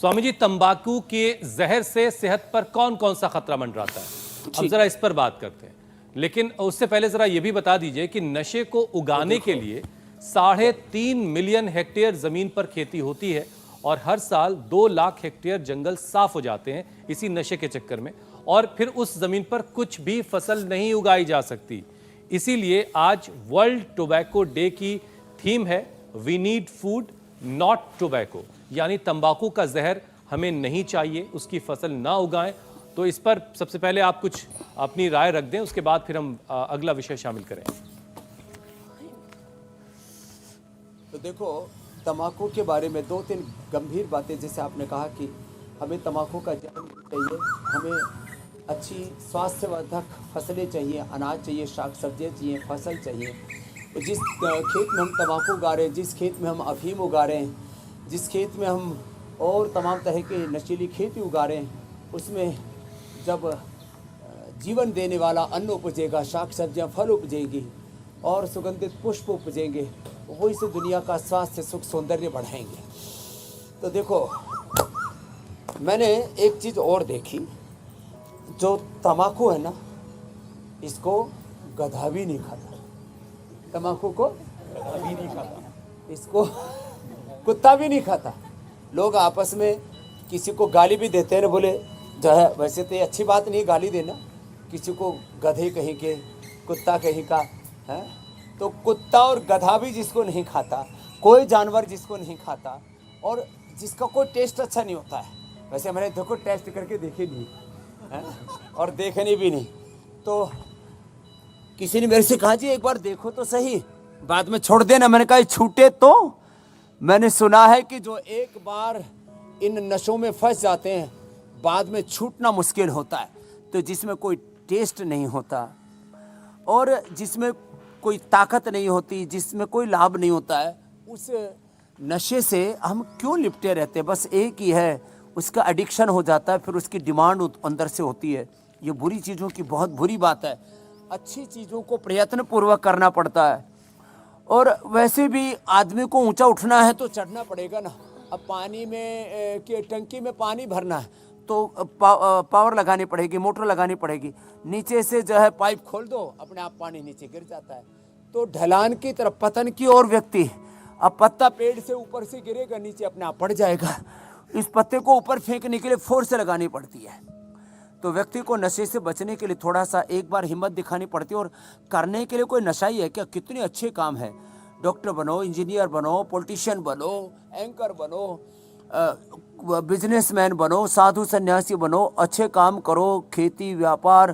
स्वामी जी, तंबाकू के जहर से सेहत पर कौन कौन सा खतरा मंडराता है, अब जरा इस पर बात करते हैं। लेकिन उससे पहले जरा यह भी बता दीजिए कि नशे को उगाने के लिए 3.5 मिलियन हेक्टेयर जमीन पर खेती होती है और हर साल 2 लाख हेक्टेयर जंगल साफ हो जाते हैं इसी नशे के चक्कर में, और फिर उस जमीन पर कुछ भी फसल नहीं उगाई जा सकती। इसीलिए आज वर्ल्ड टोबैको डे की थीम है we need food not tobacco, यानी तंबाकू का जहर हमें नहीं चाहिए, उसकी फसल ना उगाएं। तो इस पर सबसे पहले आप कुछ अपनी राय रख दें, उसके बाद फिर हम अगला विषय शामिल करें। तो देखो, तंबाकू के बारे में 2-3 गंभीर बातें, जैसे आपने कहा कि हमें तंबाकू का ज्ञान चाहिए, हमें अच्छी स्वास्थ्यवर्धक फसलें चाहिए, अनाज चाहिए, शाक सब्जियाँ चाहिए, फसल चाहिए। जिस खेत में हम तंबाकू उगा रहे हैं, जिस खेत में हम अफीम उगा रहे हैं, जिस खेत में हम और तमाम तरह की नशीली खेती उगा रहे हैं, उसमें जब जीवन देने वाला अन्न उपजेगा, शाक सब्जियाँ फल उपजेगी और सुगंधित पुष्प उपजेंगे, वही से दुनिया का स्वास्थ्य सुख सौंदर्य बढ़ाएंगे। तो देखो, मैंने एक चीज़ और देखी, जो तम्बाकू है ना, इसको गधा भी नहीं खाता। तम्बाकू को गधा भी नहीं खाता, इसको कुत्ता भी नहीं खाता। लोग आपस में किसी को गाली भी देते हैं ना, बोले जो है, वैसे तो ये अच्छी बात नहीं गाली देना, किसी को गधे कहीं के, कुत्ता कहीं का है। तो कुत्ता और गधा भी जिसको नहीं खाता, कोई जानवर जिसको नहीं खाता और जिसका कोई टेस्ट अच्छा नहीं होता है, वैसे मैंने देखो टेस्ट करके देखे नहीं है और देखने भी नहीं। तो किसी ने मेरे से कहा जी एक बार देखो तो सही, बाद में छोड़ देना। मैंने कहा छूटे तो। मैंने सुना है कि जो एक बार इन नशों में फंस जाते हैं, बाद में छूटना मुश्किल होता है। तो जिसमें कोई टेस्ट नहीं होता और जिसमें कोई ताकत नहीं होती, जिसमें कोई लाभ नहीं होता है, उस नशे से हम क्यों लिपटे रहते हैं? बस एक ही है, उसका एडिक्शन हो जाता है, फिर उसकी डिमांड अंदर से होती है। ये बुरी चीज़ों की बहुत बुरी बात है। अच्छी चीज़ों को प्रयत्न पूर्वक करना पड़ता है। और वैसे भी आदमी को ऊंचा उठना है तो चढ़ना पड़ेगा ना। अब पानी में के टंकी में पानी भरना है तो पावर लगानी पड़ेगी, मोटर लगानी पड़ेगी। नीचे से जो है पाइप खोल दो, अपने आप पानी नीचे गिर जाता है। तो ढलान की तरफ, पतन की ओर व्यक्ति, अब पत्ता पेड़ से ऊपर से गिरेगा, नीचे अपने आप पड़ जाएगा। इस पत्ते को ऊपर फेंकने के लिए फोर्स लगानी पड़ती है। तो व्यक्ति को नशे से बचने के लिए थोड़ा सा एक बार हिम्मत दिखानी पड़ती है। और करने के लिए कोई नशा ही है क्या? कितने अच्छे काम है। डॉक्टर बनो, इंजीनियर बनो, पॉलिटिशियन बनो, एंकर बनो, बिजनेसमैन बनो, साधु सन्यासी बनो, अच्छे काम करो, खेती व्यापार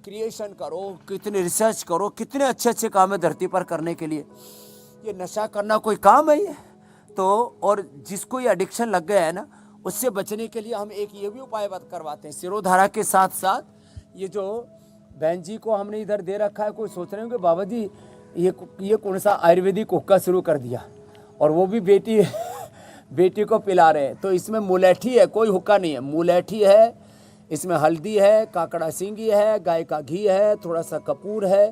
क्रिएशन करो, कितने रिसर्च करो, कितने अच्छे अच्छे काम है धरती पर करने के लिए। ये नशा करना कोई काम है ये? तो और जिसको ये एडिक्शन लग गया है ना, उससे बचने के लिए हम एक ये भी उपाय करवाते हैं सिरोधारा के साथ साथ। ये जो बहन जी को हमने इधर दे रखा है, कोई सोच रहे होंगे बाबा जी ये कौन सा आयुर्वेदिक हुक्का शुरू कर दिया, और वो भी बेटी को पिला रहे हैं। तो इसमें मुलैठी है, कोई हुक्का नहीं है, मुलैठी है। इसमें हल्दी है, काकड़ा सिंगी है, गाय का घी है, थोड़ा सा कपूर है,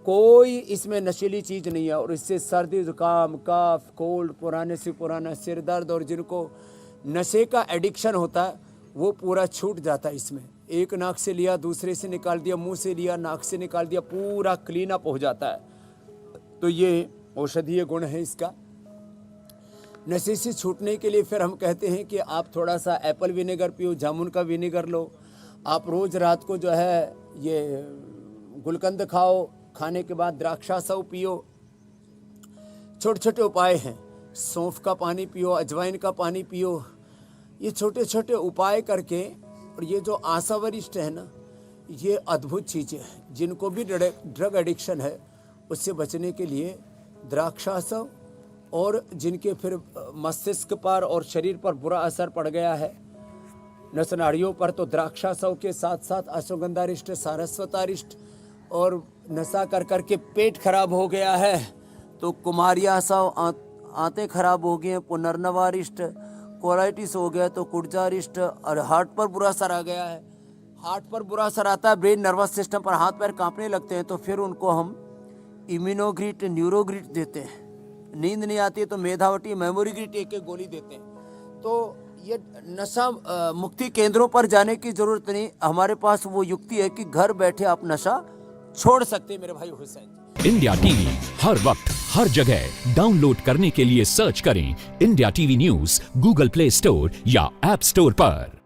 कोई इसमें नशीली चीज़ नहीं है। और इससे सर्दी जुकाम, कफ, कोल्ड, पुराने से पुराना सिर दर्द, और जिनको नशे का एडिक्शन होता है वो पूरा छूट जाता है। इसमें एक नाक से लिया, दूसरे से निकाल दिया, मुंह से लिया, नाक से निकाल दिया, पूरा क्लीन अप हो जाता है। तो ये औषधीय गुण है इसका। नशे से छूटने के लिए फिर हम कहते हैं कि आप थोड़ा सा एप्पल विनेगर पियो, जामुन का विनेगर लो। आप रोज़ रात को जो है ये गुलकंद खाओ, खाने के बाद द्राक्षासव पियो। छोटे छोटे उपाय हैं। सौंफ का पानी पियो, अजवाइन का पानी पियो। ये छोटे छोटे उपाय करके, और ये जो आशा वरिष्ठ है ना, ये अद्भुत चीज़ें हैं। जिनको भी ड्रग एडिक्शन है उससे बचने के लिए द्राक्षासव, और जिनके फिर मस्तिष्क पर और शरीर पर बुरा असर पड़ गया है, नस नाड़ियों पर, तो द्राक्षासव के साथ साथ अश्वगंधारिष्ट, सारस्वतारिष्ट, और नशा कर कर के पेट खराब हो गया है तो कुमारियासव, आंतें खराब हो गई हैं, पुनर्नवारिष्ट, कोलाइटिस हो गया तो कुर्जारिष्ट, और हार्ट पर बुरा असर आ गया है। हार्ट पर बुरा असर आता है, ब्रेन नर्वस सिस्टम पर हाथ पैर कांपने लगते हैं, तो फिर उनको हम इम्यूनोग्रिट, न्यूरोग्रिट देते हैं। नींद नहीं आती है तो मेधावटी, मेमोरीग्रिट एक गोली देते हैं। तो ये नशा मुक्ति केंद्रों पर जाने की जरूरत नहीं, हमारे पास वो युक्ति है कि घर बैठे आप नशा छोड़ सकते हैं मेरे भाई हुसैन। इंडिया टीवी हर वक्त हर जगह डाउनलोड करने के लिए सर्च करें India TV news Google play store या ऐप स्टोर पर।